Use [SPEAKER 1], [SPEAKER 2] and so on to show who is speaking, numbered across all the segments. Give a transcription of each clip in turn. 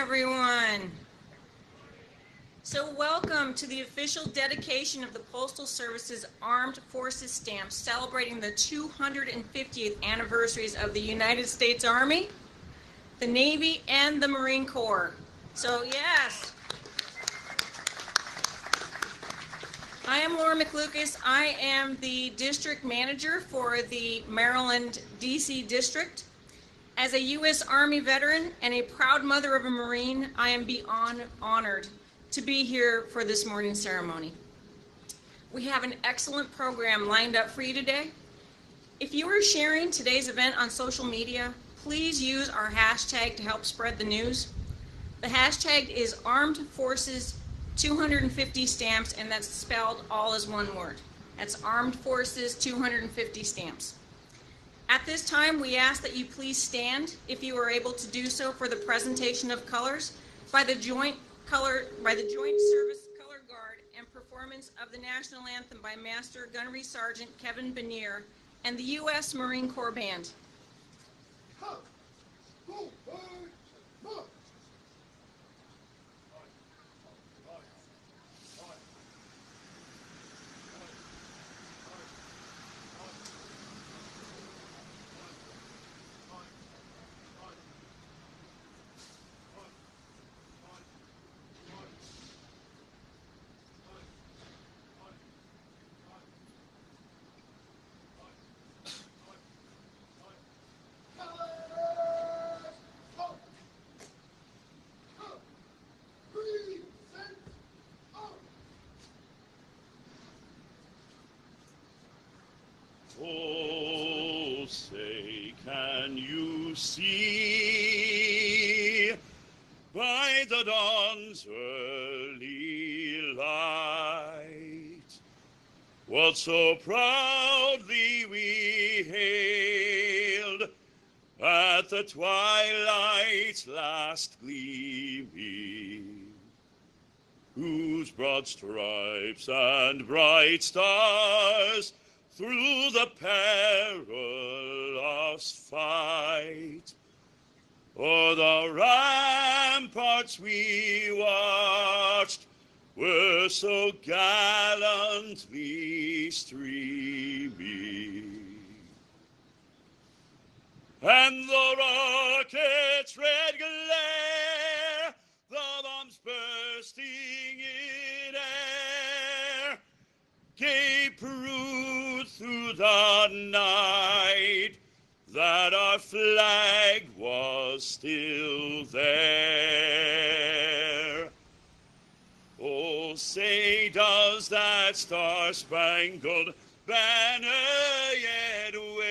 [SPEAKER 1] everyone. So welcome to the official dedication of the Postal Service's Armed Forces stamp celebrating the 250th anniversaries of the United States Army, the Navy, and the Marine Corps. So yes. I am Laura McLucas. I am the district manager for the Maryland, D.C. district. As a U.S. Army veteran and a proud mother of a Marine, I am beyond honored to be here for this morning's ceremony. We have an excellent program lined up for you today. If you are sharing today's event on social media, please use our hashtag to help spread the news. The hashtag is Armed Forces 250 stamps, and that's spelled all as one word. That's Armed Forces 250 stamps. At this time, we ask that you please stand, if you are able to do so, for the presentation of colors by the Joint Service Color Guard and performance of the National Anthem by Master Gunnery Sergeant Kevin Benier and the U.S. Marine Corps Band.
[SPEAKER 2] Oh, say, can you see by the dawn's early light what so proudly we hailed at the twilight's last gleaming, whose broad stripes and bright stars through the perilous fight o'er the ramparts we watched were so gallantly streaming, and the rocket's red glare, the bombs bursting in air, gave proof through the night that our flag was still there. Oh, say, does that star-spangled banner yet wave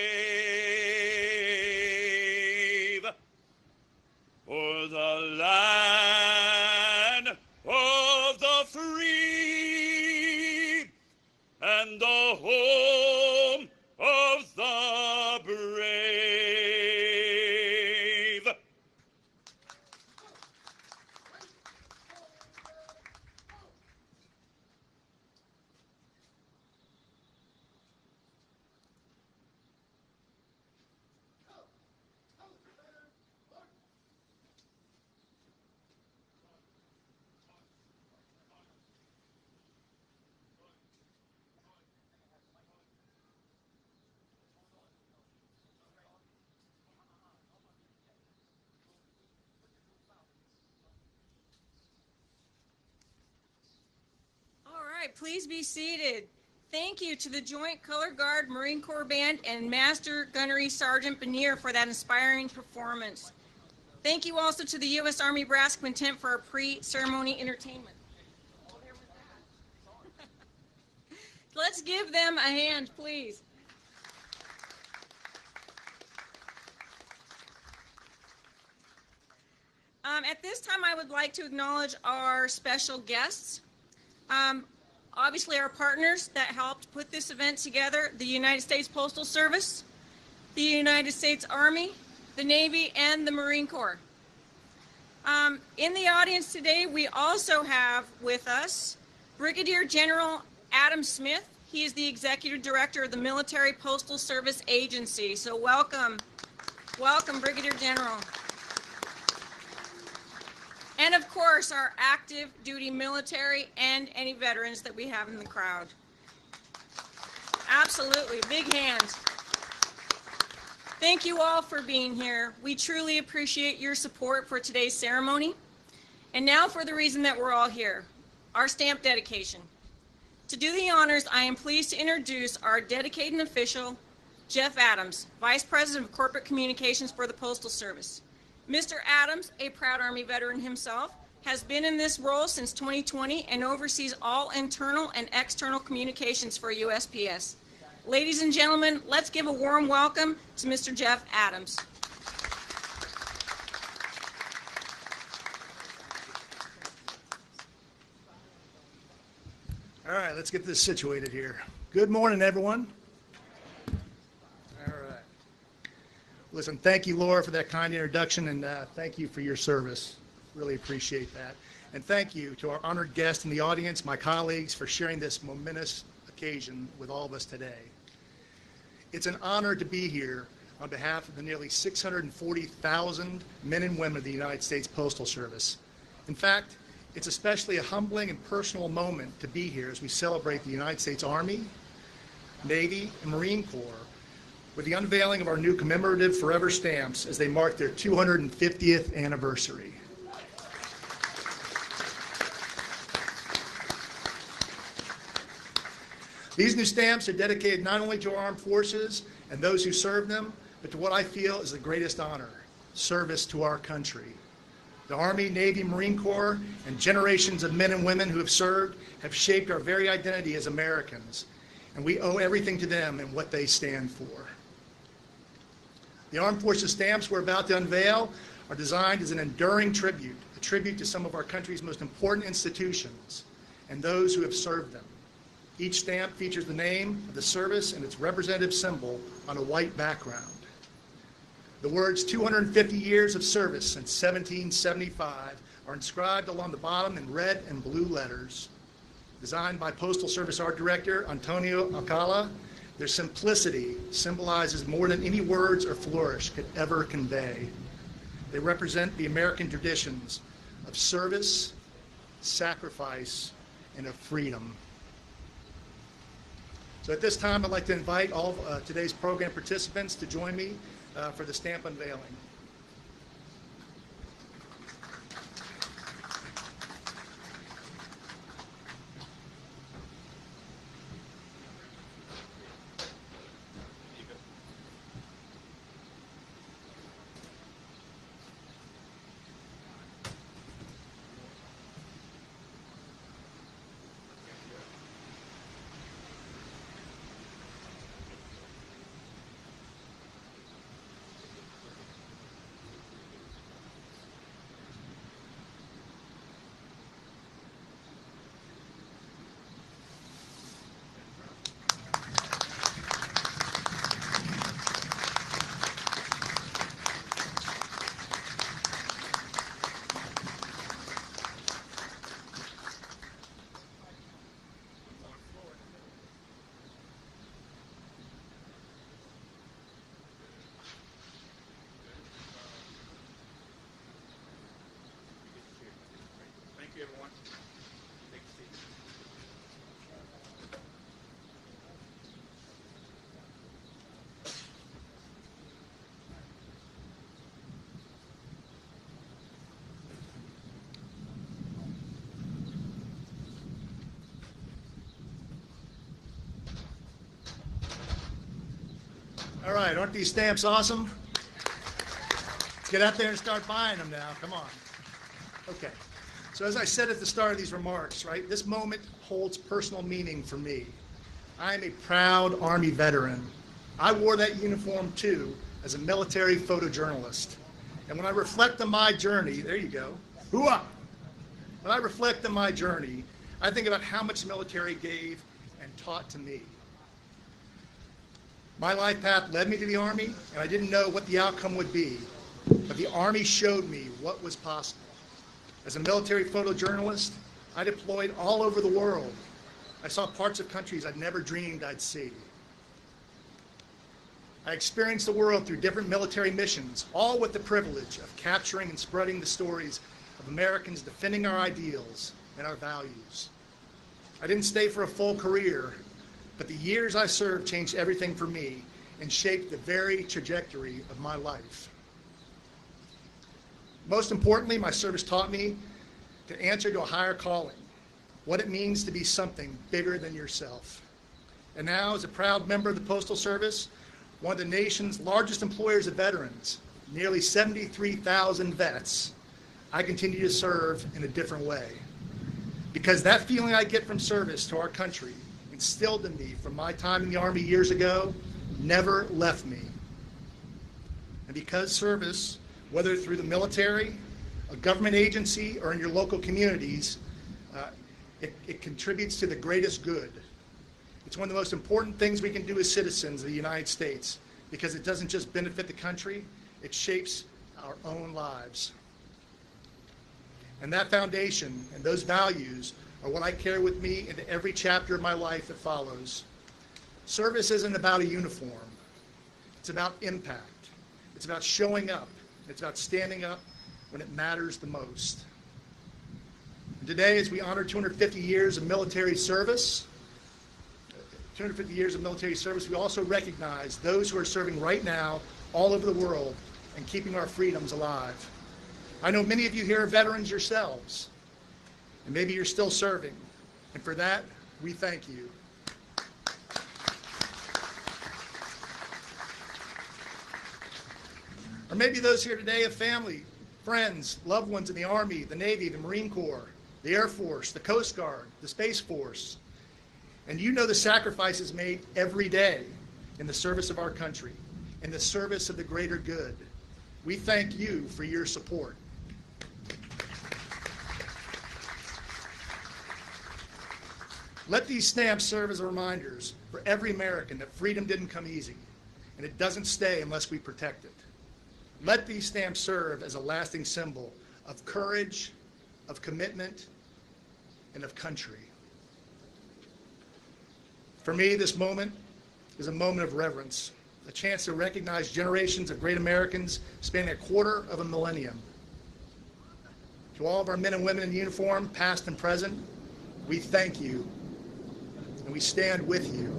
[SPEAKER 2] o'er the land of the free and the home of the brave?
[SPEAKER 1] Please be seated. Thank you to the Joint Color Guard, Marine Corps Band, and Master Gunnery Sergeant Benier for that inspiring performance. Thank you also to the U.S. Army Brass Quintet for our pre-ceremony entertainment. Let's give them a hand, please. At this time, I would like to acknowledge our special guests. Obviously, our partners that helped put this event together, the United States Postal Service, the United States Army, the Navy, and the Marine Corps. In the audience today, we also have with us Brigadier General Adam Smith. He is the Executive Director of the Military Postal Service Agency. So welcome, Brigadier General. and of course, our active duty military and any veterans that we have in the crowd. Absolutely, big hands. Thank you all for being here. We truly appreciate your support for today's ceremony. And now for the reason that we're all here, our stamp dedication. To do the honors, I am pleased to introduce our dedicated official, Jeff Adams, Vice President of Corporate Communications for the Postal Service. Mr. Adams, a proud Army veteran himself, has been in this role since 2020 and oversees all internal and external communications for USPS. Ladies and gentlemen, let's give a warm welcome to Mr. Jeff Adams.
[SPEAKER 3] All right, let's get this situated here. Good morning, everyone. All right. Listen, thank you, Laura, for that kind introduction, and thank you for your service. Really appreciate that. And thank you to our honored guests in the audience, my colleagues, for sharing this momentous occasion with all of us today. It's an honor to be here on behalf of the nearly 640,000 men and women of the United States Postal Service. In fact, it's especially a humbling and personal moment to be here as we celebrate the United States Army, Navy, and Marine Corps with the unveiling of our new commemorative forever stamps as they mark their 250th anniversary. These new stamps are dedicated not only to our armed forces and those who serve them, but to what I feel is the greatest honor, service to our country. The Army, Navy, Marine Corps, and generations of men and women who have served have shaped our very identity as Americans, and we owe everything to them and what they stand for. The Armed Forces stamps we're about to unveil are designed as an enduring tribute, a tribute to some of our country's most important institutions and those who have served them. Each stamp features the name of the service and its representative symbol on a white background. The words 250 years of service since 1775 are inscribed along the bottom in red and blue letters. Designed by Postal Service Art Director Antonio Alcala, their simplicity symbolizes more than any words or flourish could ever convey. They represent the American traditions of service, sacrifice, and of freedom. So at this time, I'd like to invite all of today's program participants to join me for the stamp unveiling. Thank you, everyone. Take a seat. All right, aren't these stamps awesome? Let's get out there and start buying them now. Come on. Okay. So as I said at the start of these remarks, right, this moment holds personal meaning for me. I am a proud Army veteran. I wore that uniform too as a military photojournalist. And when I reflect on my journey, there you go, hoo-ah! When I reflect on my journey, I think about how much the military gave and taught to me. My life path led me to the Army, and I didn't know what the outcome would be, but the Army showed me what was possible. As a military photojournalist, I deployed all over the world. I saw parts of countries I'd never dreamed I'd see. I experienced the world through different military missions, all with the privilege of capturing and spreading the stories of Americans defending our ideals and our values. I didn't stay for a full career, but the years I served changed everything for me and shaped the very trajectory of my life. Most importantly, my service taught me to answer to a higher calling, what it means to be something bigger than yourself. And now, as a proud member of the Postal Service, one of the nation's largest employers of veterans, nearly 73,000 vets, I continue to serve in a different way. Because that feeling I get from service to our country, instilled in me from my time in the Army years ago, never left me. And because service, whether through the military, a government agency, or in your local communities, it contributes to the greatest good. It's one of the most important things we can do as citizens of the United States, because it doesn't just benefit the country, it shapes our own lives. And that foundation and those values are what I carry with me into every chapter of my life that follows. Service isn't about a uniform. It's about impact. It's about showing up. It's about standing up when it matters the most. And today, as we honor 250 years of military service, we also recognize those who are serving right now all over the world and keeping our freedoms alive. I know many of you here are veterans yourselves, and maybe you're still serving, and for that, we thank you. Or maybe those here today have family, friends, loved ones in the Army, the Navy, the Marine Corps, the Air Force, the Coast Guard, the Space Force. And you know the sacrifices made every day in the service of our country, in the service of the greater good. We thank you for your support. Let these stamps serve as reminders for every American that freedom didn't come easy, and it doesn't stay unless we protect it. Let these stamps serve as a lasting symbol of courage, of commitment, and of country. For me, this moment is a moment of reverence, a chance to recognize generations of great Americans spanning a quarter of a millennium. To all of our men and women in uniform, past and present, we thank you, and we stand with you.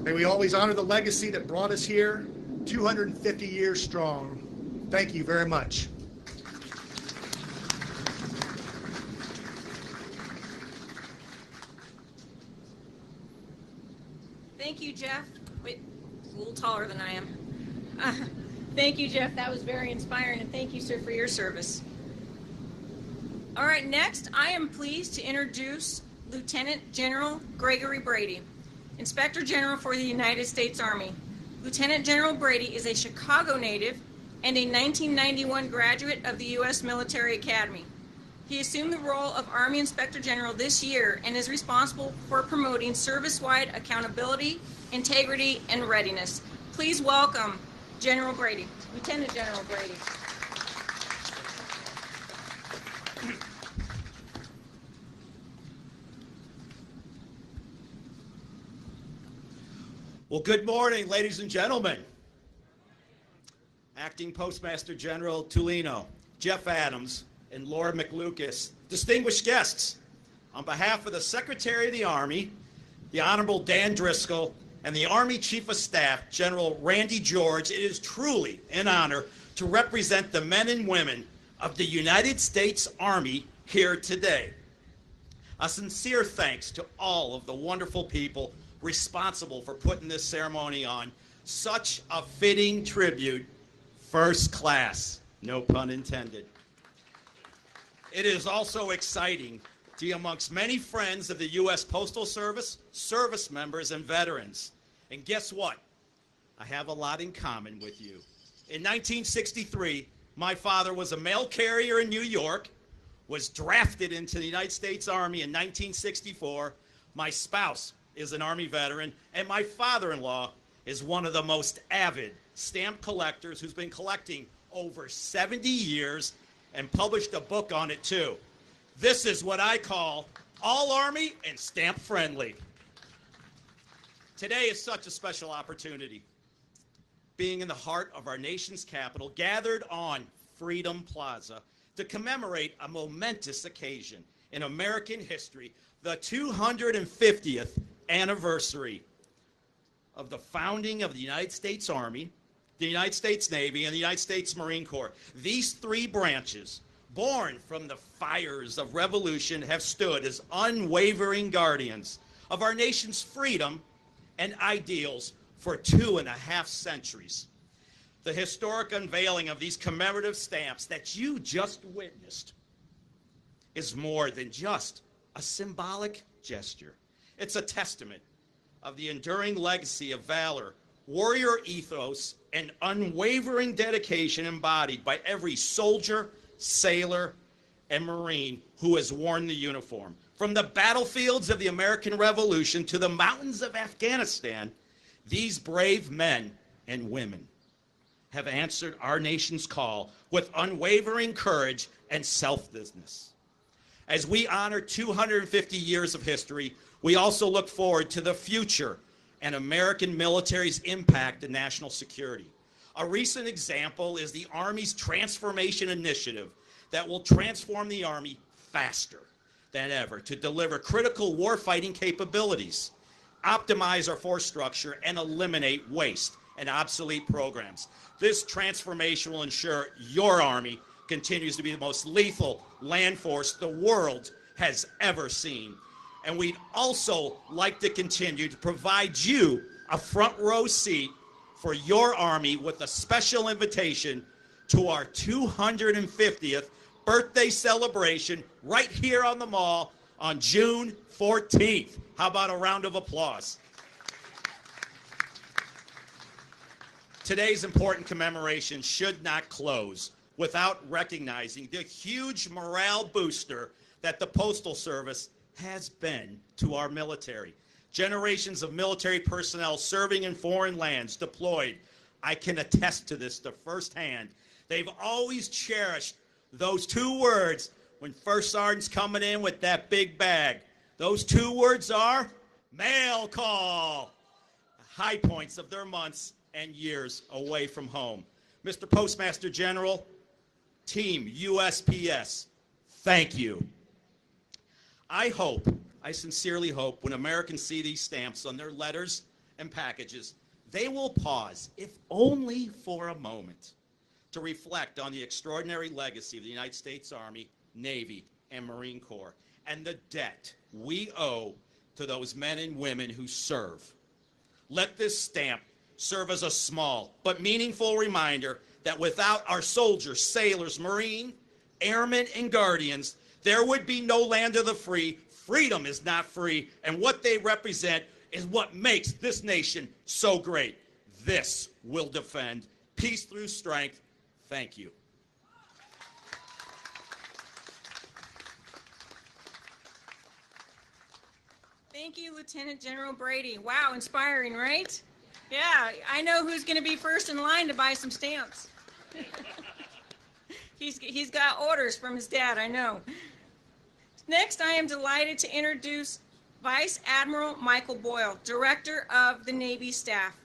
[SPEAKER 3] May we always honor the legacy that brought us here, 250 years strong. Thank you very much.
[SPEAKER 1] Thank you, Jeff. Wait, a little taller than I am. Thank you, Jeff. That was very inspiring, and thank you, sir, for your service. All right, next, I am pleased to introduce Lieutenant General Gregory Brady, Inspector General for the United States Army. Lieutenant General Brady is a Chicago native and a 1991 graduate of the U.S. Military Academy. He assumed the role of Army Inspector General this year and is responsible for promoting service-wide accountability, integrity, and readiness. Please welcome General Brady, Lieutenant General Brady.
[SPEAKER 4] Well, good morning, ladies and gentlemen. Acting Postmaster General Tulino, Jeff Adams, and Laura McLucas, distinguished guests, on behalf of the Secretary of the Army, the Honorable Dan Driscoll, and the Army Chief of Staff, General Randy George, it is truly an honor to represent the men and women of the United States Army here today. A sincere thanks to all of the wonderful people responsible for putting this ceremony on. Such a fitting tribute, first class, no pun intended. It is also exciting to be amongst many friends of the U.S. Postal Service, service members, and veterans. And guess what? I have a lot in common with you. In 1963, my father was a mail carrier in New York, was drafted into the United States Army in 1964. My spouse is an Army veteran, and my father-in-law is one of the most avid stamp collectors who's been collecting over 70 years and published a book on it too. This is what I call all Army and stamp friendly. Today is such a special opportunity. Being in the heart of our nation's capital, gathered on Freedom Plaza, to commemorate a momentous occasion in American history, the 250th anniversary of the founding of the United States Army, the United States Navy, and the United States Marine Corps. These three branches, born from the fires of revolution, have stood as unwavering guardians of our nation's freedom and ideals for 2.5 centuries. The historic unveiling of these commemorative stamps that you just witnessed is more than just a symbolic gesture. It's a testament of the enduring legacy of valor, warrior ethos, and unwavering dedication embodied by every soldier, sailor, and Marine who has worn the uniform. From the battlefields of the American Revolution to the mountains of Afghanistan, these brave men and women have answered our nation's call with unwavering courage and selflessness. As we honor 250 years of history, we also look forward to the future and American military's impact in national security. A recent example is the Army's Transformation Initiative that will transform the Army faster than ever to deliver critical warfighting capabilities, optimize our force structure, and eliminate waste and obsolete programs. This transformation will ensure your Army continues to be the most lethal land force the world has ever seen. And we'd also like to continue to provide you a front row seat for your Army with a special invitation to our 250th birthday celebration right here on the Mall on June 14th. How about a round of applause? Today's important commemoration should not close without recognizing the huge morale booster that the Postal Service has been to our military. Generations of military personnel serving in foreign lands deployed. I can attest to this firsthand. They've always cherished those 2 words when first sergeant's coming in with that big bag. Those 2 words are mail call. High points of their months and years away from home. Mr. Postmaster General, Team USPS, thank you. I sincerely hope when Americans see these stamps on their letters and packages, they will pause, if only for a moment, to reflect on the extraordinary legacy of the United States Army, Navy, and Marine Corps, and the debt we owe to those men and women who serve. Let this stamp serve as a small but meaningful reminder that without our soldiers, sailors, Marine, airmen, and guardians, there would be no land of the free. Freedom is not free, and what they represent is what makes this nation so great. This will defend. Peace through strength. Thank you.
[SPEAKER 1] Thank you, Lieutenant General Brady. Wow, inspiring, right? Yeah, I know who's going to be first in line to buy some stamps. He's got orders from his dad, I know. Next, I am delighted to introduce Vice Admiral Michael Boyle, Director of the Navy Staff.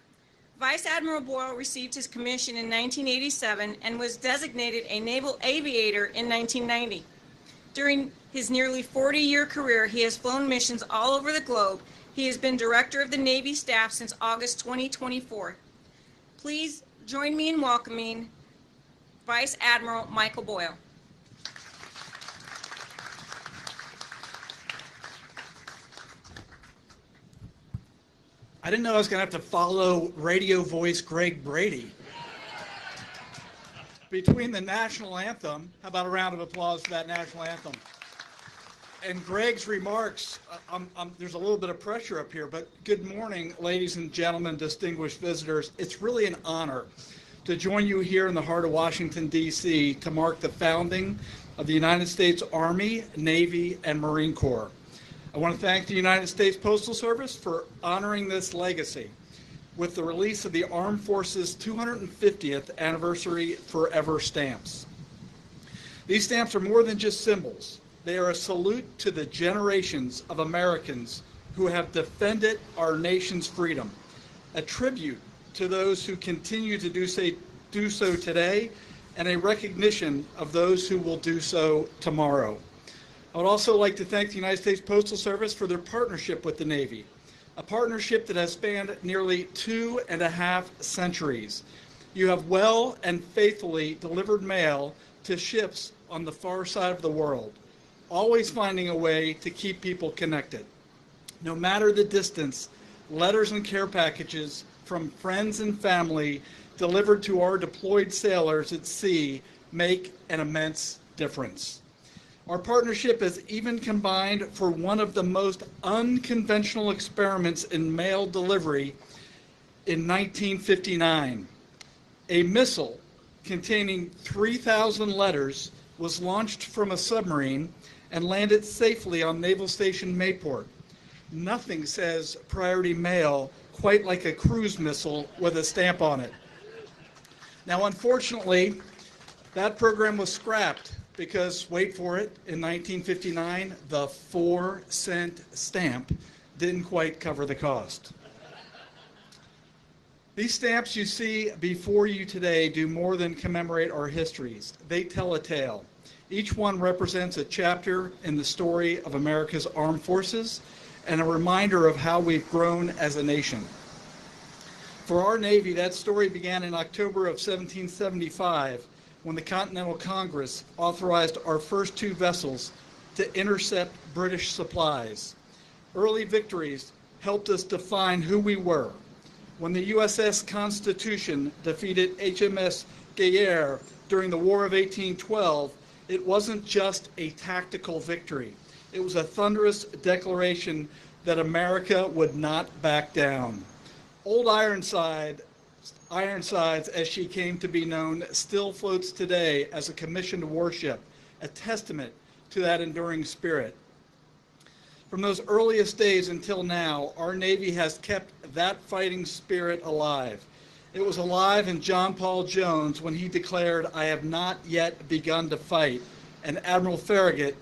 [SPEAKER 1] Vice Admiral Boyle received his commission in 1987 and was designated a naval aviator in 1990. During his nearly 40-year career, he has flown missions all over the globe. He has been Director of the Navy Staff since August 2024. Please join me in welcoming Vice Admiral Michael Boyle.
[SPEAKER 5] I didn't know I was going to have to follow radio voice Greg Brady. Between the national anthem, how about a round of applause for that national anthem? And Greg's remarks, there's a little bit of pressure up here, but good morning, ladies and gentlemen, distinguished visitors. It's really an honor to join you here in the heart of Washington, D.C. to mark the founding of the United States Army, Navy, and Marine Corps. I want to thank the United States Postal Service for honoring this legacy with the release of the Armed Forces 250th Anniversary Forever stamps. These stamps are more than just symbols. They are a salute to the generations of Americans who have defended our nation's freedom, a tribute to those who continue to do so today, and a recognition of those who will do so tomorrow. I would also like to thank the United States Postal Service for their partnership with the Navy, a partnership that has spanned nearly 2.5 centuries. You have well and faithfully delivered mail to ships on the far side of the world, always finding a way to keep people connected. No matter the distance, letters and care packages from friends and family delivered to our deployed sailors at sea make an immense difference. Our partnership has even combined for one of the most unconventional experiments in mail delivery in 1959. A missile containing 3,000 letters was launched from a submarine and landed safely on Naval Station Mayport. Nothing says priority mail quite like a cruise missile with a stamp on it. Now, unfortunately, that program was scrapped because, wait for it, in 1959, the 4-cent stamp didn't quite cover the cost. These stamps you see before you today do more than commemorate our histories. They tell a tale. Each one represents a chapter in the story of America's armed forces and a reminder of how we've grown as a nation. For our Navy, that story began in October of 1775 when the Continental Congress authorized our first 2 vessels to intercept British supplies. Early victories helped us define who we were. When the USS Constitution defeated HMS Guerriere during the War of 1812, it wasn't just a tactical victory. It was a thunderous declaration that America would not back down. Old Ironsides, as she came to be known, still floats today as a commissioned warship, a testament to that enduring spirit. From those earliest days until now, our Navy has kept that fighting spirit alive. It was alive in John Paul Jones when he declared, "I have not yet begun to fight," and Admiral Farragut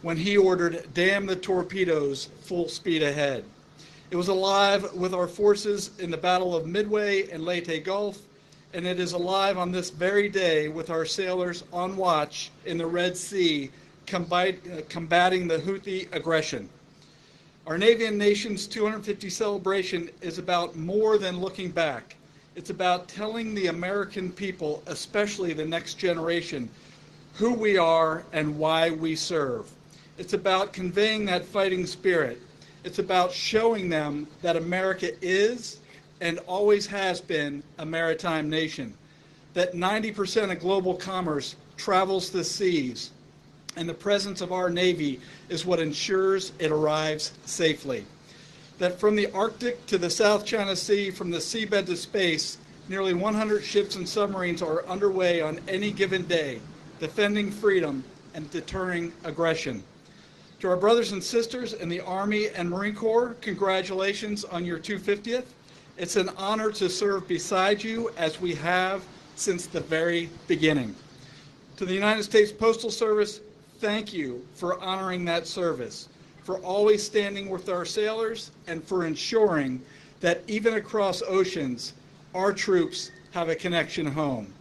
[SPEAKER 5] when he ordered, "Damn the torpedoes, full speed ahead." It was alive with our forces in the Battle of Midway and Leyte Gulf, and it is alive on this very day with our sailors on watch in the Red Sea, combating the Houthi aggression. Our Navy and Nation's 250 celebration is about more than looking back. It's about telling the American people, especially the next generation, who we are and why we serve. It's about conveying that fighting spirit. It's about showing them that America is and always has been a maritime nation, that 90% of global commerce travels the seas, and the presence of our Navy is what ensures it arrives safely. That from the Arctic to the South China Sea, from the seabed to space, nearly 100 ships and submarines are underway on any given day, defending freedom and deterring aggression. To our brothers and sisters in the Army and Marine Corps, congratulations on your 250th. It's an honor to serve beside you as we have since the very beginning. To the United States Postal Service, thank you for honoring that service, for always standing with our sailors, and for ensuring that even across oceans, our troops have a connection home.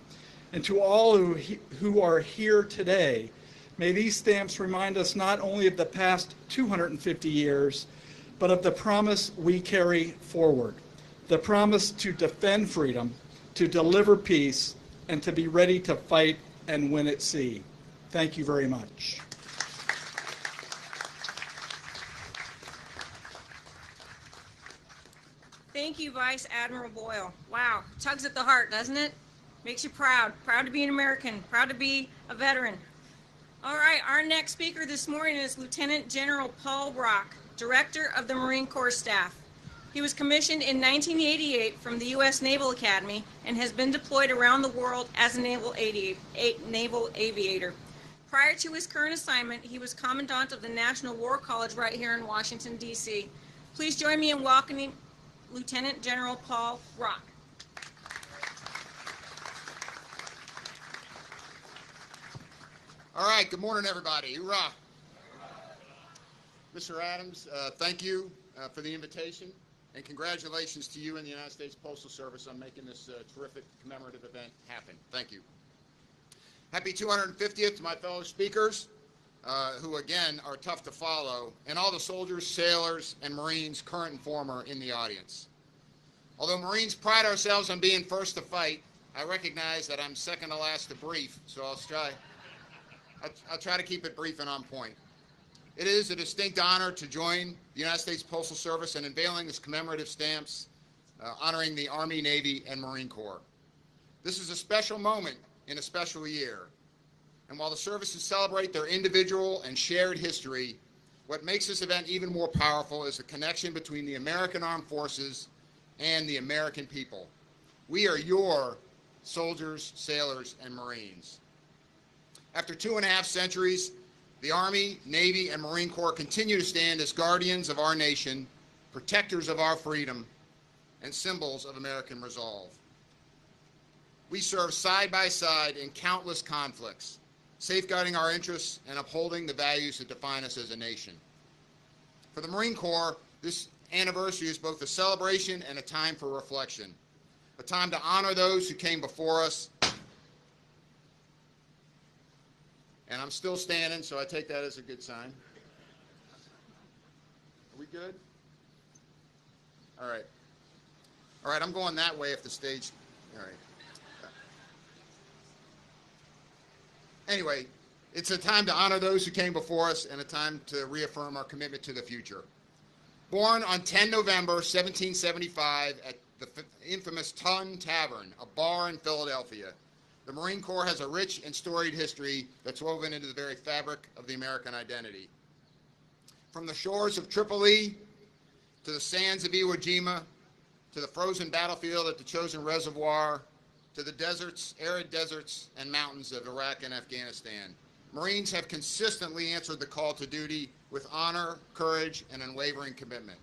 [SPEAKER 5] And to all who are here today, may these stamps remind us not only of the past 250 years, but of the promise we carry forward, the promise to defend freedom, to deliver peace, and to be ready to fight and win at sea. Thank you very much.
[SPEAKER 1] Thank you, Vice Admiral Boyle. Wow, tugs at the heart, doesn't it? Makes you proud. Proud to be an American. Proud to be a veteran. All right, our next speaker this morning is Lieutenant General Paul Brock, Director of the Marine Corps Staff. He was commissioned in 1988 from the U.S. Naval Academy and has been deployed around the world as a naval aviator. Prior to his current assignment, he was Commandant of the National War College right here in Washington, D.C. Please join me in welcoming Lieutenant General Paul Brock.
[SPEAKER 6] All right, good morning, everybody. Hoorah. Mr. Adams, thank you for the invitation, and congratulations to you and the United States Postal Service on making this terrific commemorative event happen. Thank you. Happy 250th to my fellow speakers, who again are tough to follow, and all the soldiers, sailors, and Marines, current and former, in the audience. Although Marines pride ourselves on being first to fight, I recognize that I'm second to last to brief, so I'll try to keep it brief and on point. It is a distinct honor to join the United States Postal Service in unveiling this commemorative stamps honoring the Army, Navy, and Marine Corps. This is a special moment in a special year. And while the services celebrate their individual and shared history, what makes this event even more powerful is the connection between the American Armed Forces and the American people. We are your soldiers, sailors, and Marines. After 2.5 centuries, the Army, Navy, and Marine Corps continue to stand as guardians of our nation, protectors of our freedom, and symbols of American resolve. We serve side by side in countless conflicts, safeguarding our interests and upholding the values that define us as a nation. For the Marine Corps, this anniversary is both a celebration and a time for reflection, a time to honor those who came before us. And I'm still standing, so I take that as a good sign. Are we good? All right. All right, I'm going that way if the stage, all right. Anyway, it's a time to honor those who came before us and a time to reaffirm our commitment to the future. Born on 10 November 1775 at the infamous Tun Tavern, a bar in Philadelphia, the Marine Corps has a rich and storied history that's woven into the very fabric of the American identity. From the shores of Tripoli to the sands of Iwo Jima, to the frozen battlefield at the Chosin Reservoir, to the deserts, arid deserts, and mountains of Iraq and Afghanistan, Marines have consistently answered the call to duty with honor, courage, and unwavering commitment.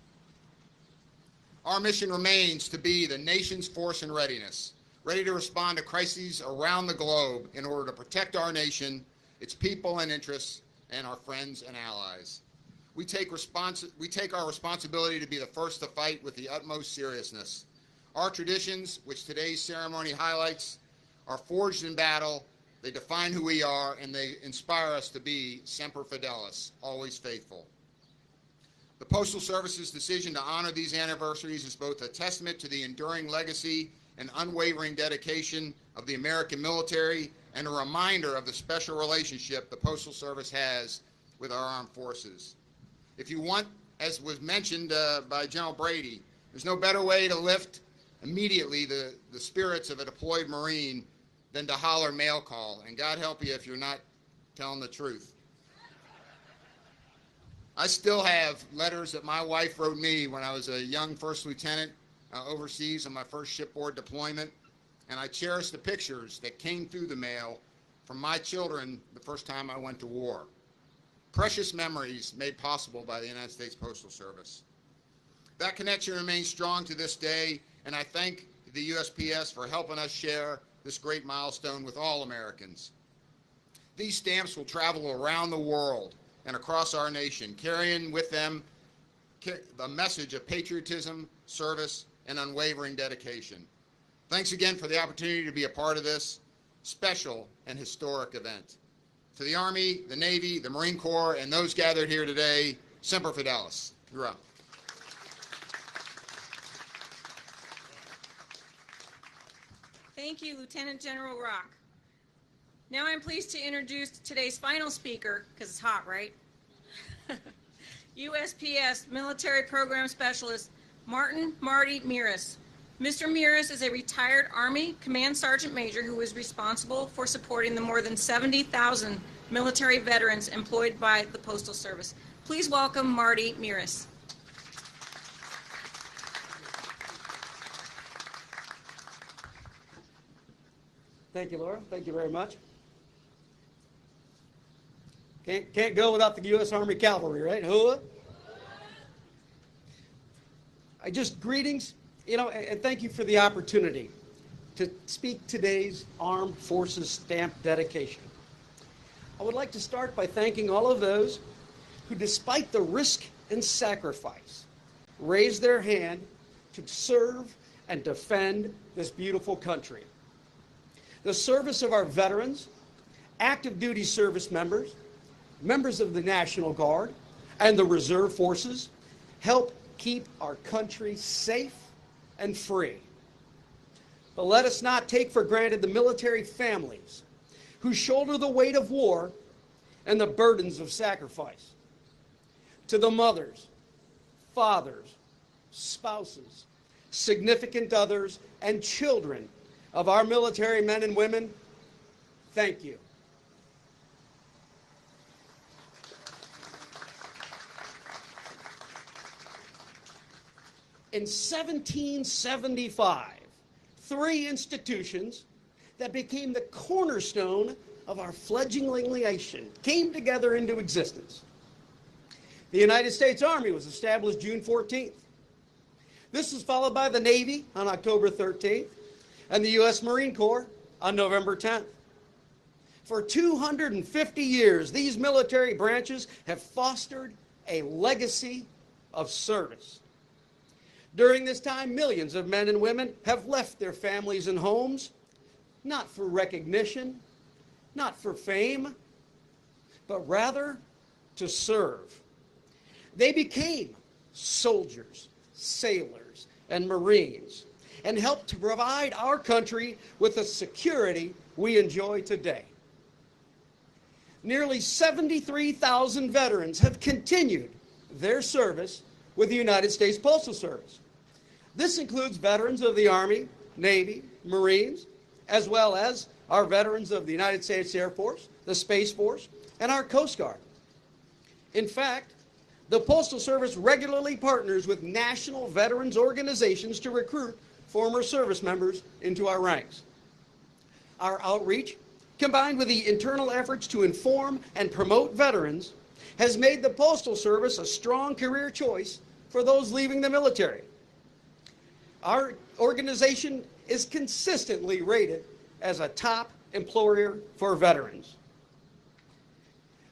[SPEAKER 6] Our mission remains to be the nation's force in readiness, ready to respond to crises around the globe in order to protect our nation, its people and interests, and our friends and allies. We take our responsibility to be the first to fight with the utmost seriousness. Our traditions, which today's ceremony highlights, are forged in battle, they define who we are, and they inspire us to be Semper Fidelis, always faithful. The Postal Service's decision to honor these anniversaries is both a testament to the enduring legacy and unwavering dedication of the American military and a reminder of the special relationship the Postal Service has with our armed forces. If you want, as was mentioned by General Brady, there's no better way to lift immediately the spirits of a deployed Marine than to holler mail call, and God help you if you're not telling the truth. I still have letters that my wife wrote me when I was a young first lieutenant overseas on my first shipboard deployment, and I cherish the pictures that came through the mail from my children the first time I went to war. Precious memories made possible by the United States Postal Service. That connection remains strong to this day, and I thank the USPS for helping us share this great milestone with all Americans. These stamps will travel around the world and across our nation, carrying with them the message of patriotism, service, and unwavering dedication. Thanks again for the opportunity to be a part of this special and historic event. To the Army, the Navy, the Marine Corps, and those gathered here today, Semper Fidelis. You're up.
[SPEAKER 1] Thank you, Lieutenant General Rock. Now I'm pleased to introduce today's final speaker, because it's hot, right? USPS Military Program Specialist Marty Miras. Mr. Miras is a retired Army Command Sergeant Major who is responsible for supporting the more than 70,000 military veterans employed by the Postal Service. Please welcome Marty Miras.
[SPEAKER 7] Thank you, Laura. Thank you very much. Can't go without the U.S. Army Cavalry, right? Greetings, and thank you for the opportunity to speak today's Armed Forces Stamp dedication. I would like to start by thanking all of those who, despite the risk and sacrifice, raised their hand to serve and defend this beautiful country. The service of our veterans active duty service members, members of the National Guard, and the Reserve Forces help keep our country safe and free. But let us not take for granted the military families who shoulder the weight of war and the burdens of sacrifice. To the mothers, fathers, spouses, significant others, and children of our military men and women, thank you. In 1775, three institutions that became the cornerstone of our fledgling nation came together into existence. The United States Army was established June 14th. This was followed by the Navy on October 13th and the U.S. Marine Corps on November 10th. For 250 years, these military branches have fostered a legacy of service. During this time, millions of men and women have left their families and homes, not for recognition, not for fame, but rather to serve. They became soldiers, sailors, and Marines, and helped to provide our country with the security we enjoy today. Nearly 73,000 veterans have continued their service with the United States Postal Service. This includes veterans of the Army, Navy, Marines, as well as our veterans of the United States Air Force, the Space Force, and our Coast Guard. In fact, the Postal Service regularly partners with national veterans organizations to recruit former service members into our ranks. Our outreach, combined with the internal efforts to inform and promote veterans, has made the Postal Service a strong career choice for those leaving the military. Our organization is consistently rated as a top employer for veterans.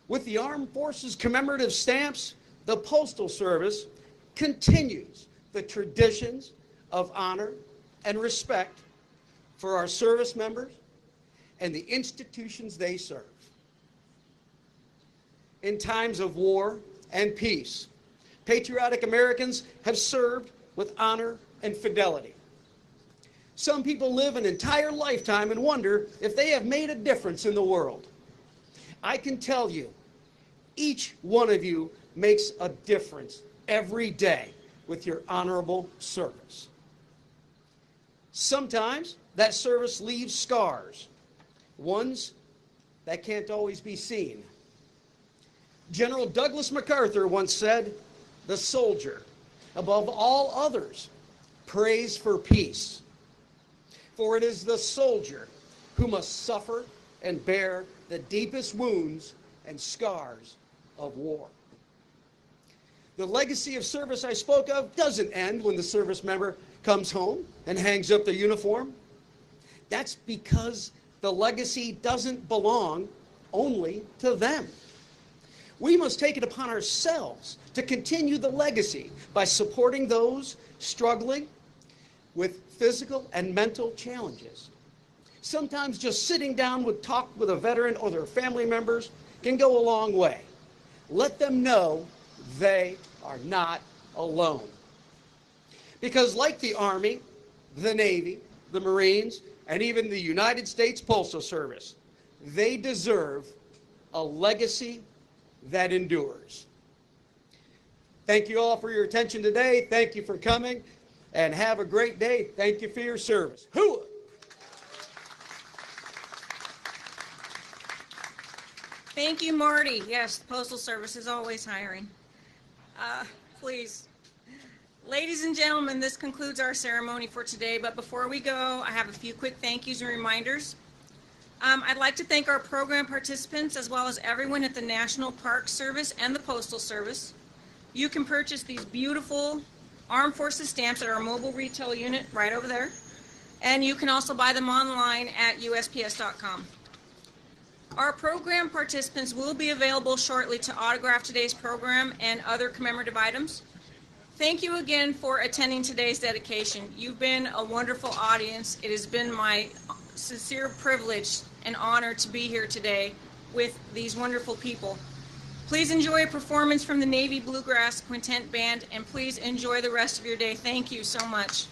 [SPEAKER 7] With the Armed Forces commemorative stamps, the Postal Service continues the traditions of honor and respect for our service members and the institutions they serve. In times of war and peace, patriotic Americans have served with honor and fidelity. Some people live an entire lifetime and wonder if they have made a difference in the world. I can tell you, each one of you makes a difference every day with your honorable service. Sometimes that service leaves scars, ones that can't always be seen. General Douglas MacArthur once said, "The soldier, above all others, prays for peace. For it is the soldier who must suffer and bear the deepest wounds and scars of war." The legacy of service I spoke of doesn't end when the service member comes home and hangs up the uniform. That's because the legacy doesn't belong only to them. We must take it upon ourselves to continue the legacy by supporting those struggling with physical and mental challenges. Sometimes just sitting down with talk with a veteran or their family members can go a long way. Let them know they are not alone. Because like the Army, the Navy, the Marines, and even the United States Postal Service, they deserve a legacy that endures. Thank you all for your attention today. Thank you for coming, and have a great day. Thank you for your service. Hooah!
[SPEAKER 1] Thank you, Marty. Yes, the Postal Service is always hiring. Please. Ladies and gentlemen, this concludes our ceremony for today, but before we go, I have a few quick thank yous and reminders. I'd like to thank our program participants as well as everyone at the National Park Service and the Postal Service. You can purchase these beautiful Armed Forces stamps at our mobile retail unit right over there, and you can also buy them online at USPS.com. Our program participants will be available shortly to autograph today's program and other commemorative items. Thank you again for attending today's dedication. You've been a wonderful audience. It has been my sincere privilege and honor to be here today with these wonderful people. Please enjoy a performance from the Navy Bluegrass Quintet Band, and please enjoy the rest of your day. Thank you so much.